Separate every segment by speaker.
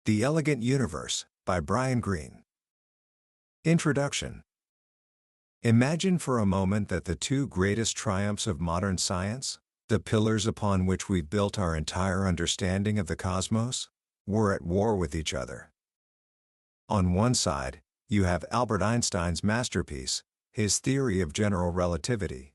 Speaker 1: The Elegant Universe, by Brian Greene. Introduction. Imagine for a moment that the two greatest triumphs of modern science, the pillars upon which we've built our entire understanding of the cosmos, were at war with each other. On one side, you have Albert Einstein's masterpiece, his theory of general relativity.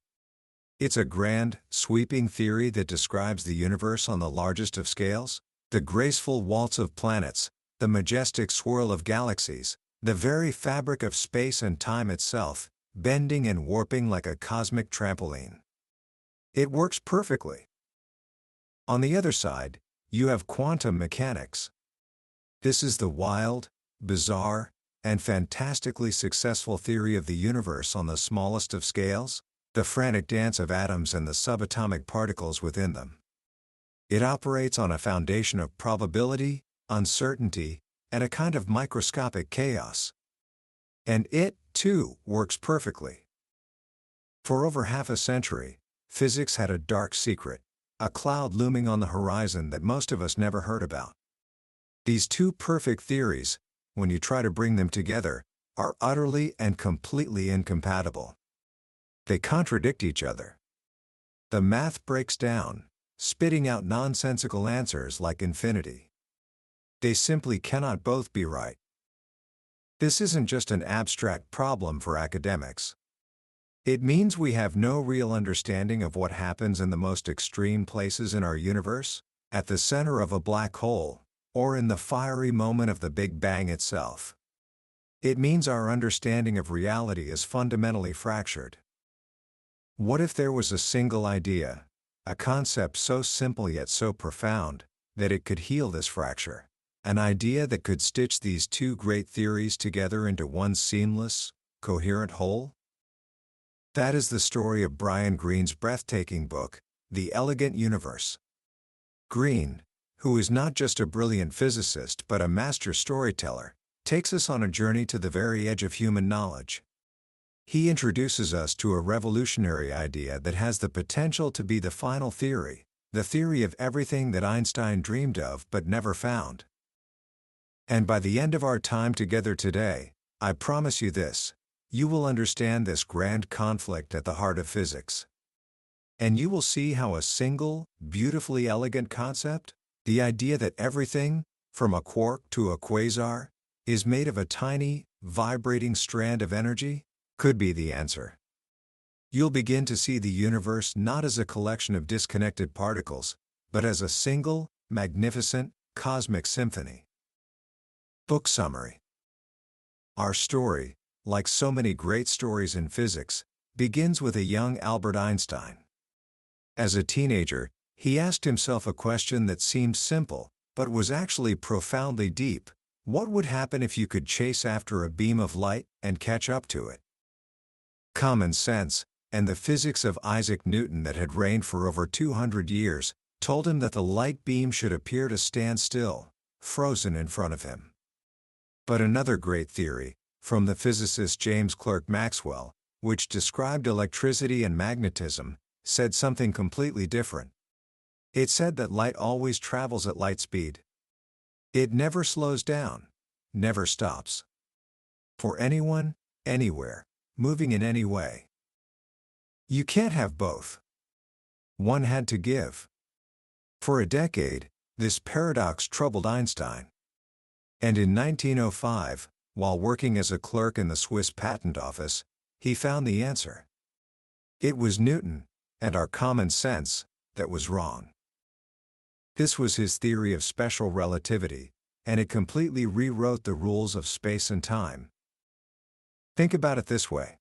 Speaker 1: It's a grand, sweeping theory that describes the universe on the largest of scales, the graceful waltz of planets, the majestic swirl of galaxies, the very fabric of space and time itself, bending and warping like a cosmic trampoline. It works perfectly. On the other side, you have quantum mechanics. This is the wild, bizarre, and fantastically successful theory of the universe on the smallest of scales, the frantic dance of atoms and the subatomic particles within them. It operates on a foundation of probability, uncertainty, and a kind of microscopic chaos. And it, too, works perfectly. For over half a century, physics had a dark secret, a cloud looming on the horizon that most of us never heard about. These two perfect theories, when you try to bring them together, are utterly and completely incompatible. They contradict each other. The math breaks down, spitting out nonsensical answers like infinity. They simply cannot both be right. This isn't just an abstract problem for academics. It means we have no real understanding of what happens in the most extreme places in our universe, at the center of a black hole, or in the fiery moment of the Big Bang itself. It means our understanding of reality is fundamentally fractured. What if there was a single idea, a concept so simple yet so profound, that it could heal this fracture? An idea that could stitch these two great theories together into one seamless, coherent whole? That is the story of Brian Greene's breathtaking book, The Elegant Universe. Greene, who is not just a brilliant physicist but a master storyteller, takes us on a journey to the very edge of human knowledge. He introduces us to a revolutionary idea that has the potential to be the final theory, the theory of everything that Einstein dreamed of but never found. And by the end of our time together today, I promise you this, you will understand this grand conflict at the heart of physics. And you will see how a single, beautifully elegant concept, the idea that everything, from a quark to a quasar, is made of a tiny, vibrating strand of energy, could be the answer. You'll begin to see the universe not as a collection of disconnected particles, but as a single, magnificent, cosmic symphony. Book summary. Our story, like so many great stories in physics, begins with a young Albert Einstein. As a teenager, he asked himself a question that seemed simple, but was actually profoundly deep. What would happen if you could chase after a beam of light and catch up to it? Common sense, and the physics of Isaac Newton that had reigned for over 200 years, told him that the light beam should appear to stand still, frozen in front of him. But another great theory, from the physicist James Clerk Maxwell, which described electricity and magnetism, said something completely different. It said that light always travels at light speed. It never slows down, never stops. For anyone, anywhere, moving in any way. You can't have both. One had to give. For a decade, this paradox troubled Einstein. And in 1905, while working as a clerk in the Swiss Patent Office, he found the answer. It was Newton, and our common sense, that was wrong. This was his theory of special relativity, and it completely rewrote the rules of space and time. Think about it this way.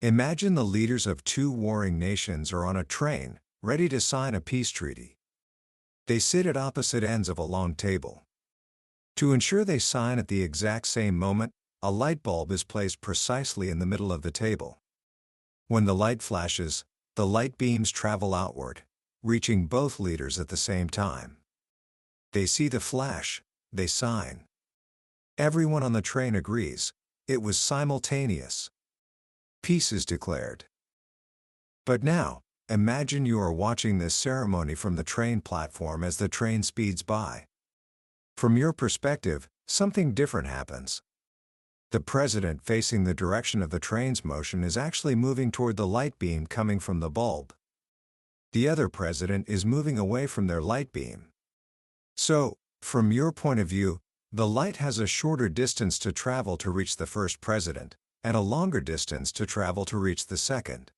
Speaker 1: Imagine the leaders of two warring nations are on a train, ready to sign a peace treaty. They sit at opposite ends of a long table. To ensure they sign at the exact same moment, a light bulb is placed precisely in the middle of the table. When the light flashes, the light beams travel outward, reaching both leaders at the same time. They see the flash, they sign. Everyone on the train agrees, it was simultaneous. Peace is declared. But now, imagine you are watching this ceremony from the train platform as the train speeds by. From your perspective, something different happens. The president facing the direction of the train's motion is actually moving toward the light beam coming from the bulb. The other president is moving away from their light beam. So, from your point of view, the light has a shorter distance to travel to reach the first president, and a longer distance to travel to reach the second.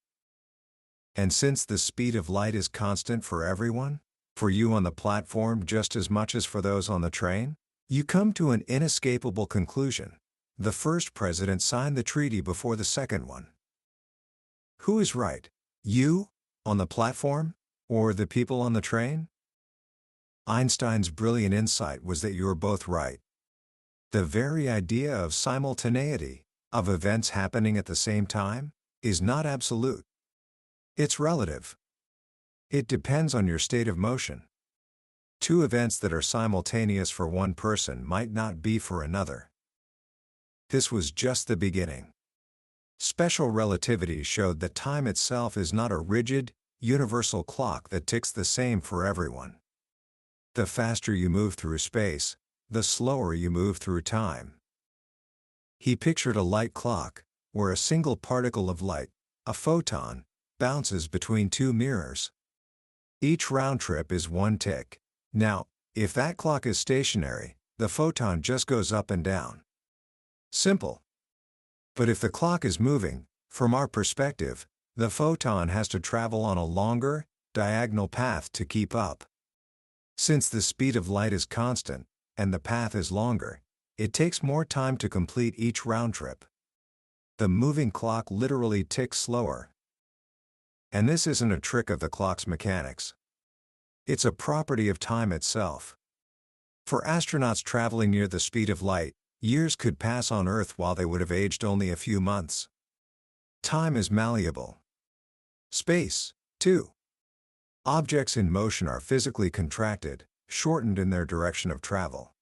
Speaker 1: And since the speed of light is constant for everyone, for you on the platform just as much as for those on the train, you come to an inescapable conclusion. The first president signed the treaty before the second one. Who is right? You, on the platform, or the people on the train? Einstein's brilliant insight was that you are both right. The very idea of simultaneity, of events happening at the same time, is not absolute. It's relative. It depends on your state of motion. Two events that are simultaneous for one person might not be for another. This was just the beginning. Special relativity showed that time itself is not a rigid, universal clock that ticks the same for everyone. The faster you move through space, the slower you move through time. He pictured a light clock, where a single particle of light, a photon, bounces between two mirrors. Each round trip is one tick. Now, if that clock is stationary, the photon just goes up and down. Simple. But if the clock is moving, from our perspective, the photon has to travel on a longer, diagonal path to keep up. Since the speed of light is constant, and the path is longer, it takes more time to complete each round trip. The moving clock literally ticks slower. And this isn't a trick of the clock's mechanics. It's a property of time itself. For astronauts traveling near the speed of light, years could pass on Earth while they would have aged only a few months. Time is malleable. Space, too. Objects in motion are physically contracted, shortened in their direction of travel.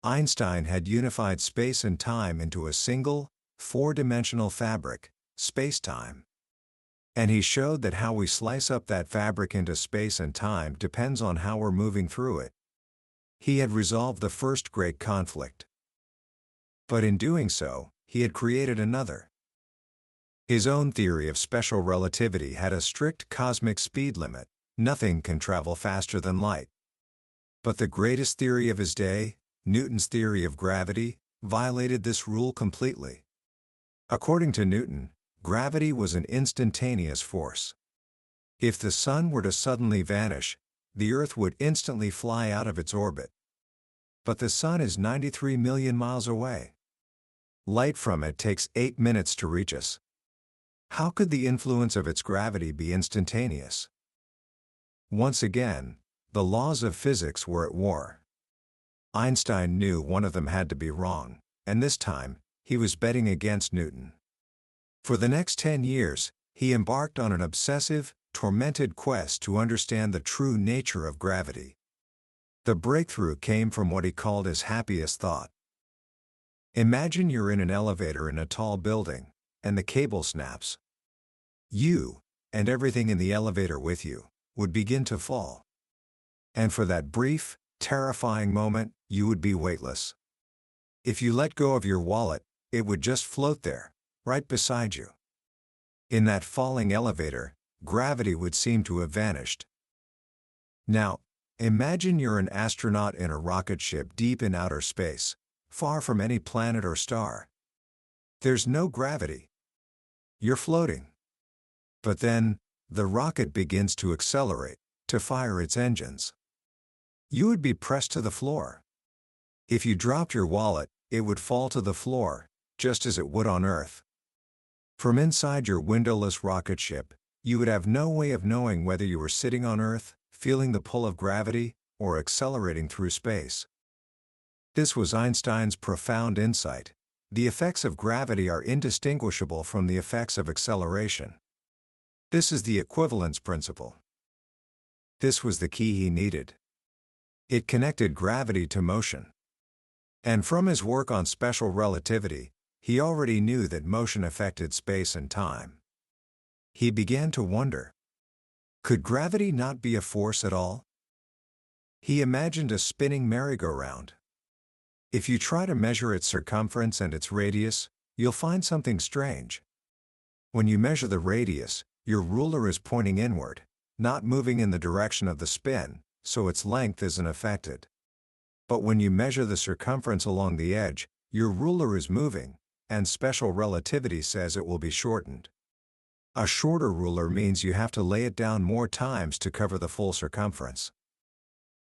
Speaker 1: Einstein had unified space and time into a single, four-dimensional fabric, space-time. And he showed that how we slice up that fabric into space and time depends on how we're moving through it. He had resolved the first great conflict. But in doing so, he had created another. His own theory of special relativity had a strict cosmic speed limit. Nothing can travel faster than light. But the greatest theory of his day, Newton's theory of gravity, violated this rule completely. According to Newton, gravity was an instantaneous force. If the sun were to suddenly vanish, the Earth would instantly fly out of its orbit. But the sun is 93 million miles away. Light from it takes 8 minutes to reach us. How could the influence of its gravity be instantaneous? Once again, the laws of physics were at war. Einstein knew one of them had to be wrong, and this time, he was betting against Newton. For the next 10 years, he embarked on an obsessive, tormented quest to understand the true nature of gravity. The breakthrough came from what he called his happiest thought. Imagine you're in an elevator in a tall building, and the cable snaps. You, and everything in the elevator with you, would begin to fall. And for that brief, terrifying moment, you would be weightless. If you let go of your wallet, it would just float there, right beside you. In that falling elevator, gravity would seem to have vanished. Now, imagine you're an astronaut in a rocket ship deep in outer space, far from any planet or star. There's no gravity. You're floating. But then, the rocket begins to accelerate, to fire its engines. You would be pressed to the floor. If you dropped your wallet, it would fall to the floor, just as it would on Earth. From inside your windowless rocket ship, you would have no way of knowing whether you were sitting on Earth, feeling the pull of gravity, or accelerating through space. This was Einstein's profound insight. The effects of gravity are indistinguishable from the effects of acceleration. This is the equivalence principle. This was the key he needed. It connected gravity to motion. And from his work on special relativity, he already knew that motion affected space and time. He began to wonder, could gravity not be a force at all? He imagined a spinning merry-go-round. If you try to measure its circumference and its radius, you'll find something strange. When you measure the radius, your ruler is pointing inward, not moving in the direction of the spin, so its length isn't affected. But when you measure the circumference along the edge, your ruler is moving, and special relativity says it will be shortened. A shorter ruler means you have to lay it down more times to cover the full circumference.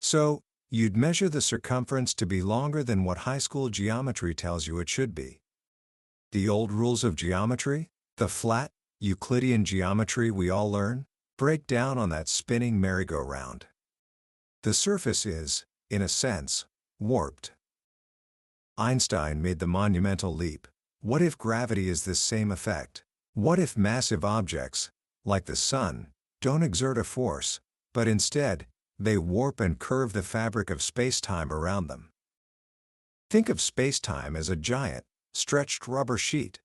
Speaker 1: So, you'd measure the circumference to be longer than what high school geometry tells you it should be. The old rules of geometry, the flat, Euclidean geometry we all learn, break down on that spinning merry-go-round. The surface is, in a sense, warped. Einstein made the monumental leap. What if gravity is this same effect? What if massive objects, like the sun, don't exert a force, but instead, they warp and curve the fabric of space-time around them? Think of space-time as a giant, stretched rubber sheet.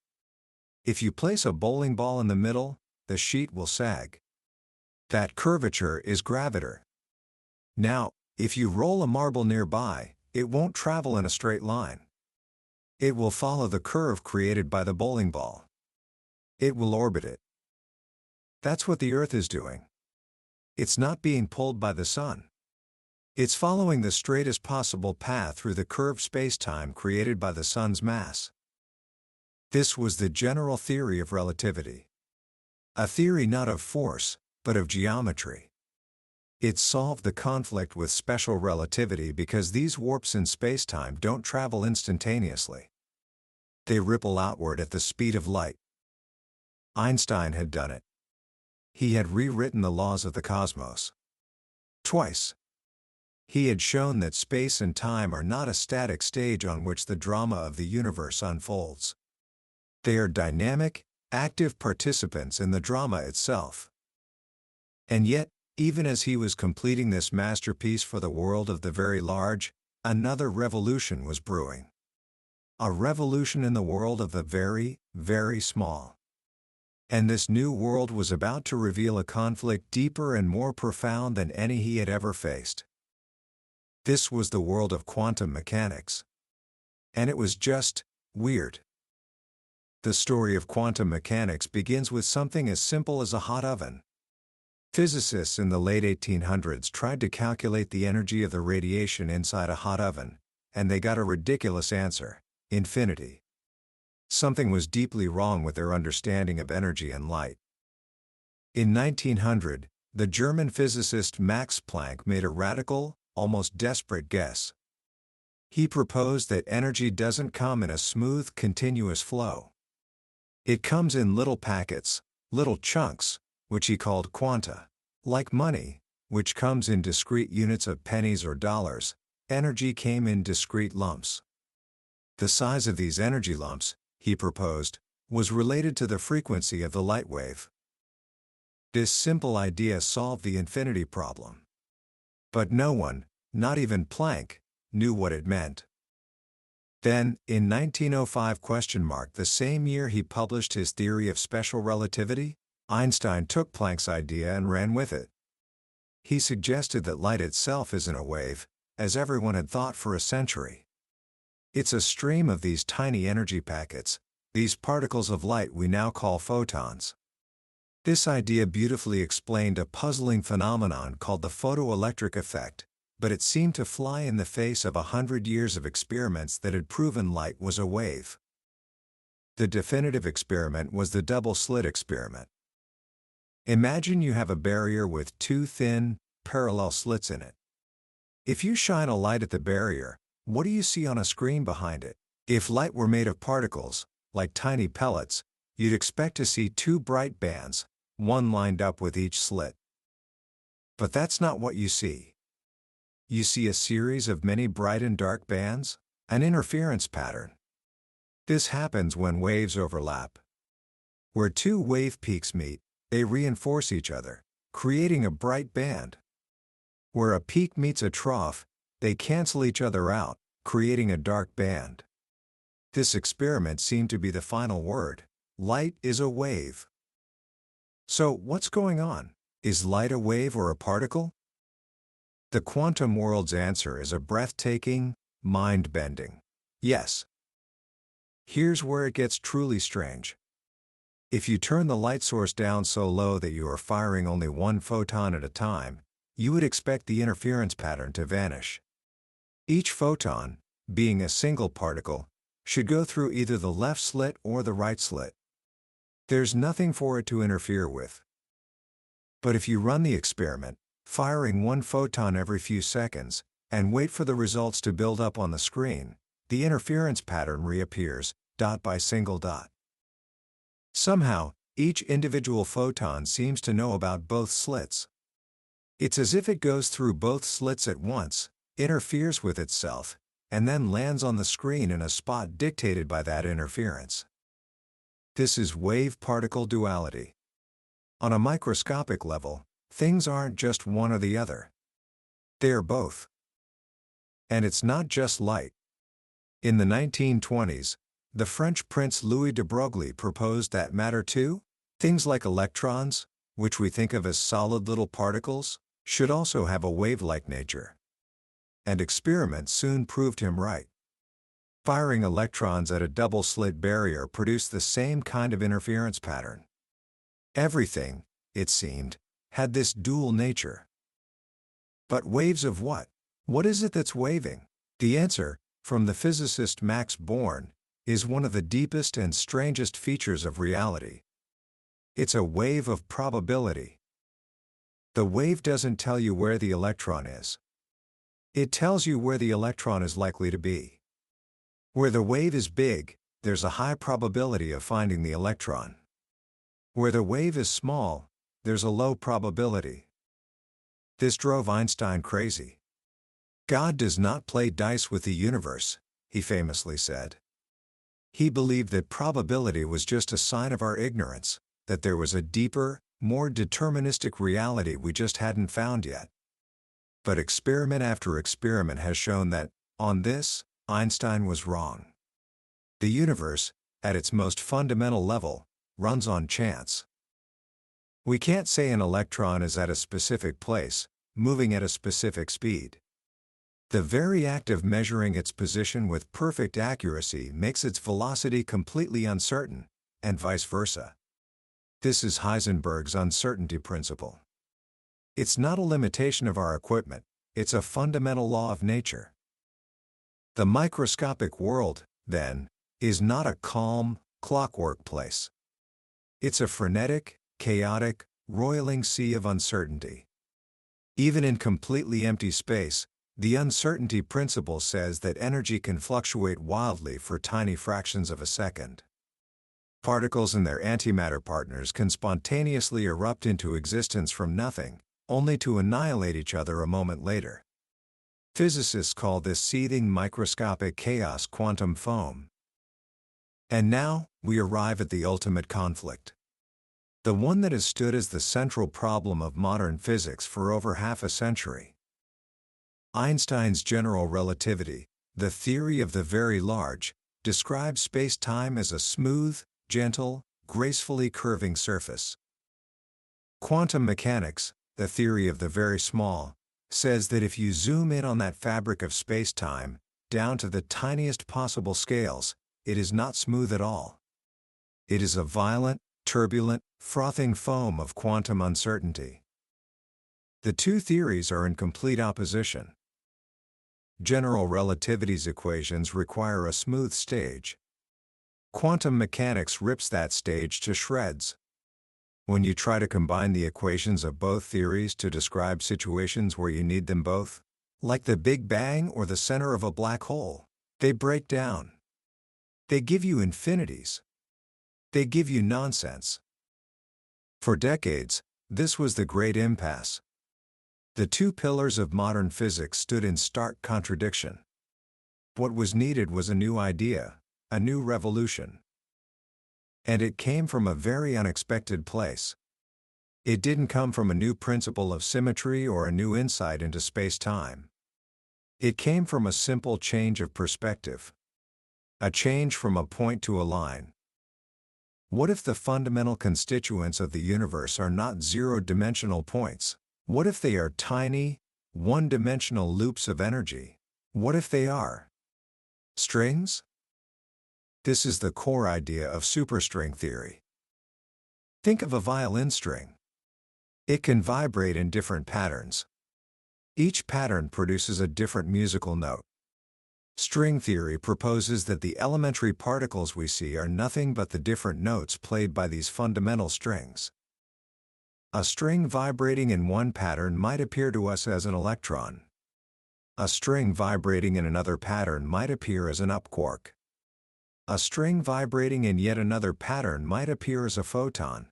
Speaker 1: If you place a bowling ball in the middle, the sheet will sag. That curvature is gravitar. Now, if you roll a marble nearby, it won't travel in a straight line. It will follow the curve created by the bowling ball. It will orbit it. That's what the Earth is doing. It's not being pulled by the sun. It's following the straightest possible path through the curved space-time created by the sun's mass. This was the general theory of relativity. A theory not of force, but of geometry. It solved the conflict with special relativity because these warps in space-time don't travel instantaneously. They ripple outward at the speed of light. Einstein had done it. He had rewritten the laws of the cosmos. Twice. He had shown that space and time are not a static stage on which the drama of the universe unfolds. They are dynamic, active participants in the drama itself. And yet, even as he was completing this masterpiece for the world of the very large, another revolution was brewing. A revolution in the world of the very, very small. And this new world was about to reveal a conflict deeper and more profound than any he had ever faced. This was the world of quantum mechanics. And it was just weird. The story of quantum mechanics begins with something as simple as a hot oven. Physicists in the late 1800s tried to calculate the energy of the radiation inside a hot oven, and they got a ridiculous answer: infinity. Something was deeply wrong with their understanding of energy and light. In 1900, the German physicist Max Planck made a radical, almost desperate guess. He proposed that energy doesn't come in a smooth, continuous flow. It comes in little packets, little chunks, which he called quanta. Like money, which comes in discrete units of pennies or dollars, energy came in discrete lumps. The size of these energy lumps, he proposed, was related to the frequency of the light wave. This simple idea solved the infinity problem. But no one, not even Planck, knew what it meant. Then, in 1905, the same year he published his theory of special relativity, Einstein took Planck's idea and ran with it. He suggested that light itself isn't a wave, as everyone had thought for a century. It's a stream of these tiny energy packets, these particles of light we now call photons. This idea beautifully explained a puzzling phenomenon called the photoelectric effect, but it seemed to fly in the face of 100 years of experiments that had proven light was a wave. The definitive experiment was the double-slit experiment. Imagine you have a barrier with two thin, parallel slits in it. If you shine a light at the barrier, what do you see on a screen behind it? If light were made of particles, like tiny pellets, you'd expect to see two bright bands, one lined up with each slit. But that's not what you see. You see a series of many bright and dark bands, an interference pattern. This happens when waves overlap. Where two wave peaks meet, they reinforce each other, creating a bright band. Where a peak meets a trough, they cancel each other out, creating a dark band. This experiment seemed to be the final word. Light is a wave. So, what's going on? Is light a wave or a particle? The quantum world's answer is a breathtaking, mind-bending yes. Here's where it gets truly strange. If you turn the light source down so low that you are firing only one photon at a time, you would expect the interference pattern to vanish. Each photon, being a single particle, should go through either the left slit or the right slit. There's nothing for it to interfere with. But if you run the experiment, firing one photon every few seconds, and wait for the results to build up on the screen, the interference pattern reappears, dot by single dot. Somehow, each individual photon seems to know about both slits. It's as if it goes through both slits at once, interferes with itself, and then lands on the screen in a spot dictated by that interference. This is wave-particle duality. On a microscopic level, things aren't just one or the other. They are both. And it's not just light. In the 1920s, the French Prince Louis de Broglie proposed that matter too, things like electrons, which we think of as solid little particles, should also have a wave-like nature. And experiments soon proved him right. Firing electrons at a double-slit barrier produced the same kind of interference pattern. Everything, it seemed, had this dual nature. But waves of what? What is it that's waving? The answer, from the physicist Max Born, is one of the deepest and strangest features of reality. It's a wave of probability. The wave doesn't tell you where the electron is. It tells you where the electron is likely to be. Where the wave is big, there's a high probability of finding the electron. Where the wave is small, there's a low probability. This drove Einstein crazy. God does not play dice with the universe, he famously said. He believed that probability was just a sign of our ignorance, that there was a deeper, more deterministic reality we just hadn't found yet. But experiment after experiment has shown that, on this, Einstein was wrong. The universe, at its most fundamental level, runs on chance. We can't say an electron is at a specific place, moving at a specific speed. The very act of measuring its position with perfect accuracy makes its velocity completely uncertain, and vice versa. This is Heisenberg's uncertainty principle. It's not a limitation of our equipment, it's a fundamental law of nature. The microscopic world, then, is not a calm, clockwork place. It's a frenetic, chaotic, roiling sea of uncertainty. Even in completely empty space, the uncertainty principle says that energy can fluctuate wildly for tiny fractions of a second. Particles and their antimatter partners can spontaneously erupt into existence from nothing, only to annihilate each other a moment later. Physicists call this seething microscopic chaos quantum foam. And now, we arrive at the ultimate conflict. The one that has stood as the central problem of modern physics for over half a century. Einstein's general relativity, the theory of the very large, describes space-time as a smooth, gentle, gracefully curving surface. Quantum mechanics, the theory of the very small, says that if you zoom in on that fabric of space-time, down to the tiniest possible scales, it is not smooth at all. It is a violent, turbulent, frothing foam of quantum uncertainty. The two theories are in complete opposition. General relativity's equations require a smooth stage. Quantum mechanics rips that stage to shreds. When you try to combine the equations of both theories to describe situations where you need them both, like the Big Bang or the center of a black hole, they break down. They give you infinities. They give you nonsense. For decades, this was the great impasse. The two pillars of modern physics stood in stark contradiction. What was needed was a new idea, a new revolution. And it came from a very unexpected place. It didn't come from a new principle of symmetry or a new insight into space-time. It came from a simple change of perspective. A change from a point to a line. What if the fundamental constituents of the universe are not zero-dimensional points? What if they are tiny, one-dimensional loops of energy. What if they are strings? This is the core idea of superstring theory. Think of a violin string. It can vibrate in different patterns. Each pattern produces a different musical note. String theory proposes that the elementary particles we see are nothing but the different notes played by these fundamental strings. A string vibrating in one pattern might appear to us as an electron. A string vibrating in another pattern might appear as an up quark. A string vibrating in yet another pattern might appear as a photon.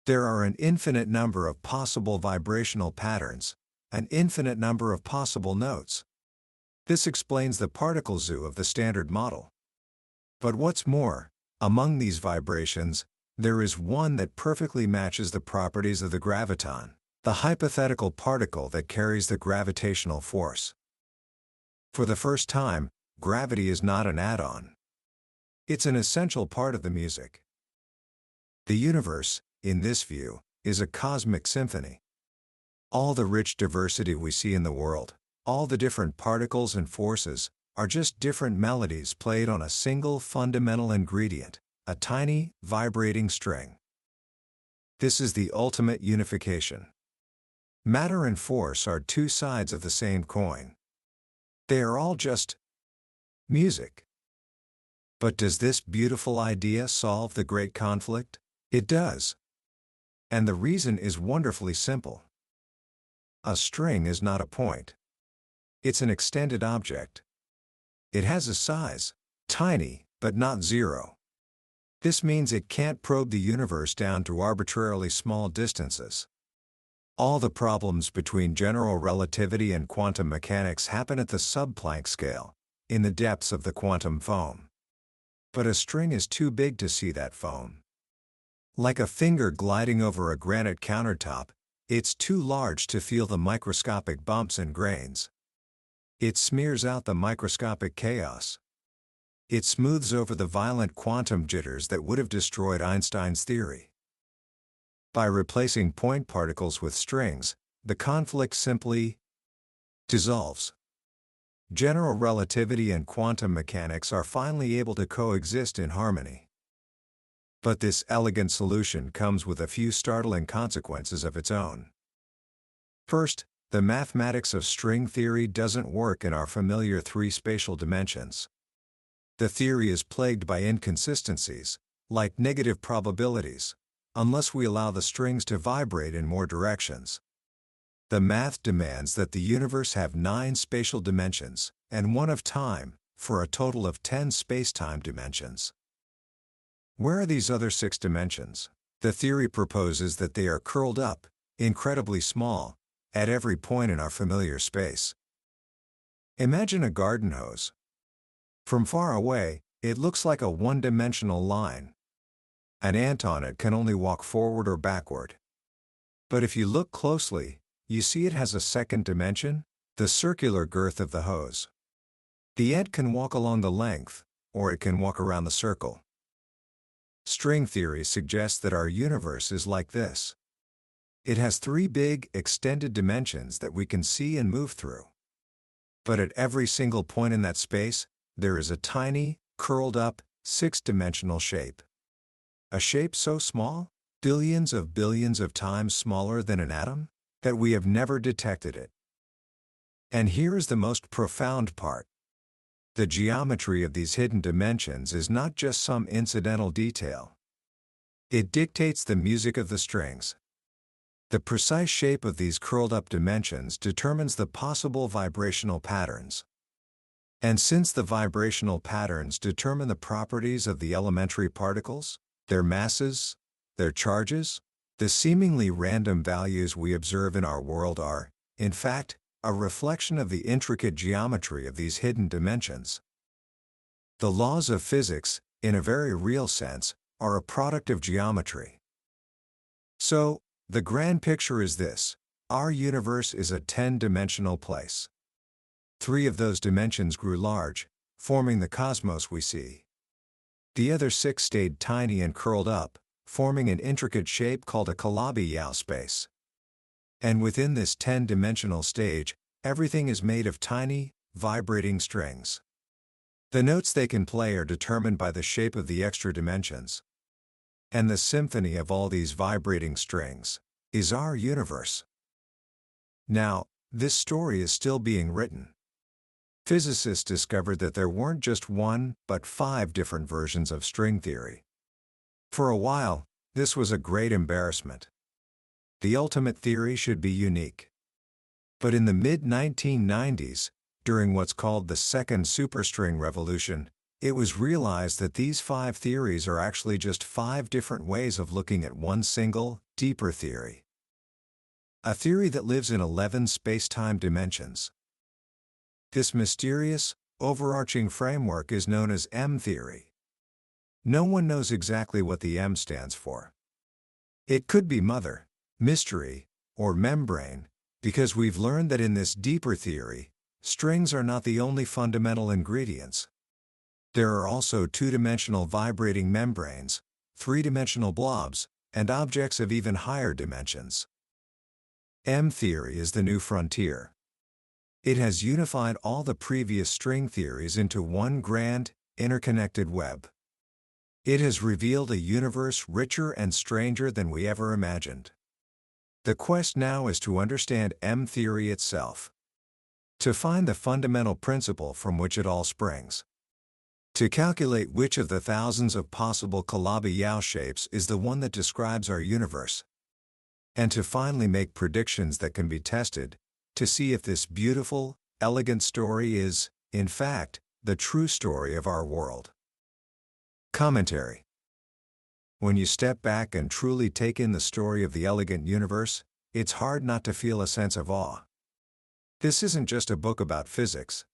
Speaker 1: There are an infinite number of possible vibrational patterns, an infinite number of possible notes. This explains the particle zoo of the Standard Model. But what's more, among these vibrations, there is one that perfectly matches the properties of the graviton, the hypothetical particle that carries the gravitational force. For the first time, gravity is not an add-on. It's an essential part of the music. The universe, in this view, is a cosmic symphony. All the rich diversity we see in the world, all the different particles and forces, are just different melodies played on a single fundamental ingredient, a tiny, vibrating string. This is the ultimate unification. Matter and force are two sides of the same coin. They are all just music. But does this beautiful idea solve the great conflict? It does. And the reason is wonderfully simple. A string is not a point. It's an extended object. It has a size, tiny, but not zero. This means it can't probe the universe down to arbitrarily small distances. All the problems between general relativity and quantum mechanics happen at the sub-Planck scale, in the depths of the quantum foam. But a string is too big to see that foam. Like a finger gliding over a granite countertop, it's too large to feel the microscopic bumps and grains. It smears out the microscopic chaos. It smooths over the violent quantum jitters that would have destroyed Einstein's theory. By replacing point particles with strings, the conflict simply dissolves. General relativity and quantum mechanics are finally able to coexist in harmony. But this elegant solution comes with a few startling consequences of its own. First, the mathematics of string theory doesn't work in our familiar three spatial dimensions. The theory is plagued by inconsistencies, like negative probabilities, unless we allow the strings to vibrate in more directions. The math demands that the universe have 9 spatial dimensions, and 1 of time, for a total of 10 spacetime dimensions. Where are these other 6 dimensions? The theory proposes that they are curled up, incredibly small, at every point in our familiar space. Imagine a garden hose. From far away, it looks like a one-dimensional line. An ant on it can only walk forward or backward. But if you look closely, you see it has a second dimension, the circular girth of the hose. The ant can walk along the length, or it can walk around the circle. String theory suggests that our universe is like this. It has 3 big, extended dimensions that we can see and move through. But at every single point in that space, there is a tiny, curled-up, 6-dimensional shape. A shape so small, billions of times smaller than an atom, that we have never detected it. And here is the most profound part. The geometry of these hidden dimensions is not just some incidental detail. It dictates the music of the strings. The precise shape of these curled-up dimensions determines the possible vibrational patterns. And since the vibrational patterns determine the properties of the elementary particles, their masses, their charges, the seemingly random values we observe in our world are, in fact, a reflection of the intricate geometry of these hidden dimensions. The laws of physics, in a very real sense, are a product of geometry. So, the grand picture is this: our universe is a 10-dimensional place. 3 of those dimensions grew large, forming the cosmos we see. The other 6 stayed tiny and curled up, forming an intricate shape called a Calabi-Yau space. And within this 10-dimensional stage, everything is made of tiny, vibrating strings. The notes they can play are determined by the shape of the extra dimensions. And the symphony of all these vibrating strings is our universe. Now, this story is still being written. Physicists discovered that there weren't just one, but 5 different versions of string theory. For a while, this was a great embarrassment. The ultimate theory should be unique. But in the mid-1990s, during what's called the second superstring revolution, it was realized that these 5 theories are actually just 5 different ways of looking at one single, deeper theory. A theory that lives in 11 space-time dimensions. This mysterious, overarching framework is known as M-theory. No one knows exactly what the M stands for. It could be mother, mystery, or membrane, because we've learned that in this deeper theory, strings are not the only fundamental ingredients. There are also 2-dimensional vibrating membranes, 3-dimensional blobs, and objects of even higher dimensions. M-theory is the new frontier. It has unified all the previous string theories into one grand, interconnected web. It has revealed a universe richer and stranger than we ever imagined. The quest now is to understand M-theory itself. To find the fundamental principle from which it all springs. To calculate which of the thousands of possible Calabi-Yau shapes is the one that describes our universe. And to finally make predictions that can be tested, to see if this beautiful, elegant story is, in fact, the true story of our world. Commentary. When you step back and truly take in the story of the elegant universe, it's hard not to feel a sense of awe. This isn't just a book about physics.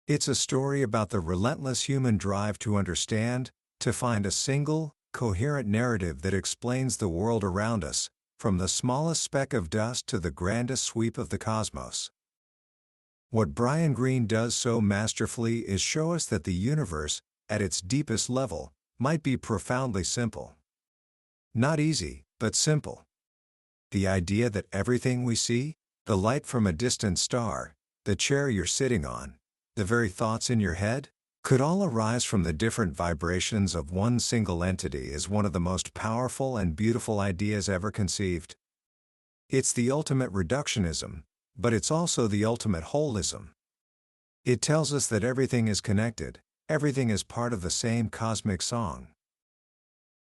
Speaker 1: It's a story about the relentless human drive to understand, to find a single, coherent narrative that explains the world around us, from the smallest speck of dust to the grandest sweep of the cosmos. What Brian Greene does so masterfully is show us that the universe, at its deepest level, might be profoundly simple. Not easy, but simple. The idea that everything we see, the light from a distant star, the chair you're sitting on, the very thoughts in your head, could all arise from the different vibrations of one single entity is one of the most powerful and beautiful ideas ever conceived. It's the ultimate reductionism, but it's also the ultimate holism. It tells us that everything is connected, everything is part of the same cosmic song.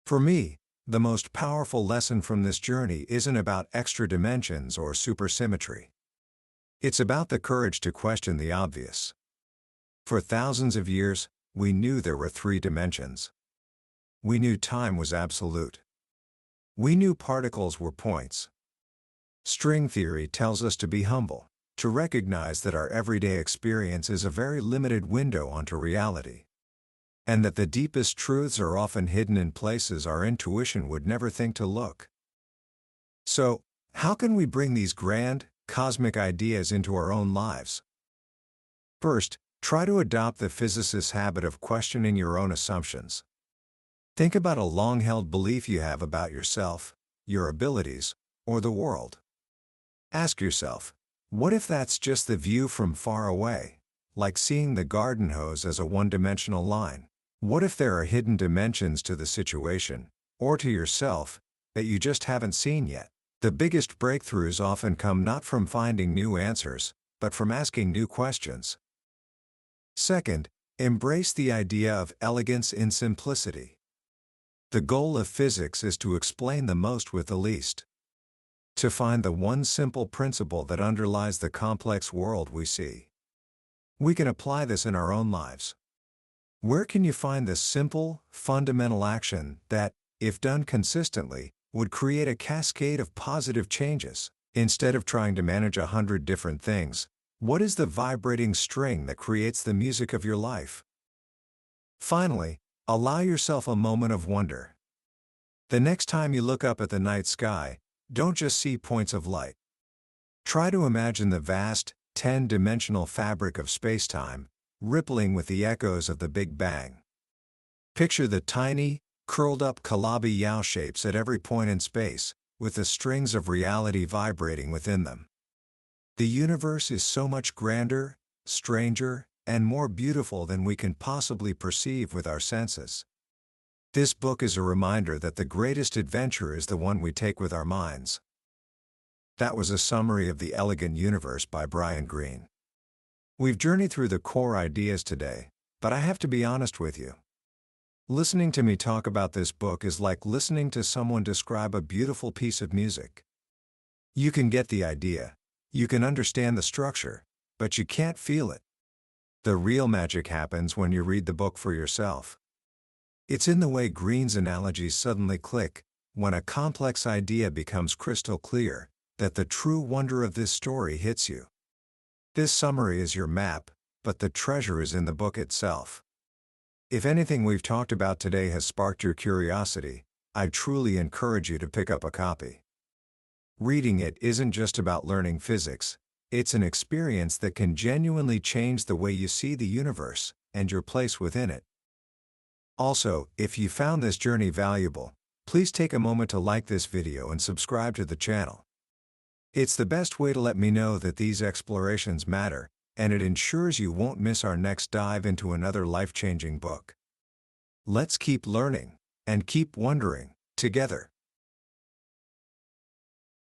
Speaker 1: For me, the most powerful lesson from this journey isn't about extra dimensions or supersymmetry. It's about the courage to question the obvious. For thousands of years, we knew there were 3 dimensions. We knew time was absolute. We knew particles were points. String theory tells us to be humble, to recognize that our everyday experience is a very limited window onto reality. And that the deepest truths are often hidden in places our intuition would never think to look. So, how can we bring these grand, cosmic ideas into our own lives? First, try to adopt the physicist's habit of questioning your own assumptions. Think about a long-held belief you have about yourself, your abilities, or the world. Ask yourself, what if that's just the view from far away, like seeing the garden hose as a one-dimensional line? What if there are hidden dimensions to the situation, or to yourself, that you just haven't seen yet? The biggest breakthroughs often come not from finding new answers, but from asking new questions. Second, embrace the idea of elegance in simplicity. The goal of physics is to explain the most with the least. To find the one simple principle that underlies the complex world we see. We can apply this in our own lives. Where can you find this simple, fundamental action that, if done consistently, would create a cascade of positive changes? Instead of trying to manage 100 different things, what is the vibrating string that creates the music of your life? Finally, allow yourself a moment of wonder. The next time you look up at the night sky, don't just see points of light. Try to imagine the vast, 10-dimensional fabric of space-time, rippling with the echoes of the Big Bang. Picture the tiny, curled-up Calabi-Yau shapes at every point in space, with the strings of reality vibrating within them. The universe is so much grander, stranger, and more beautiful than we can possibly perceive with our senses. This book is a reminder that the greatest adventure is the one we take with our minds. That was a summary of The Elegant Universe by Brian Greene. We've journeyed through the core ideas today, but I have to be honest with you. Listening to me talk about this book is like listening to someone describe a beautiful piece of music. You can get the idea, you can understand the structure, but you can't feel it. The real magic happens when you read the book for yourself. It's in the way Greene's analogies suddenly click, when a complex idea becomes crystal clear, that the true wonder of this story hits you. This summary is your map, but the treasure is in the book itself. If anything we've talked about today has sparked your curiosity, I truly encourage you to pick up a copy. Reading it isn't just about learning physics, it's an experience that can genuinely change the way you see the universe and your place within it. Also, if you found this journey valuable, please take a moment to like this video and subscribe to the channel. It's the best way to let me know that these explorations matter, and it ensures you won't miss our next dive into another life-changing book. Let's keep learning, and keep wondering, together.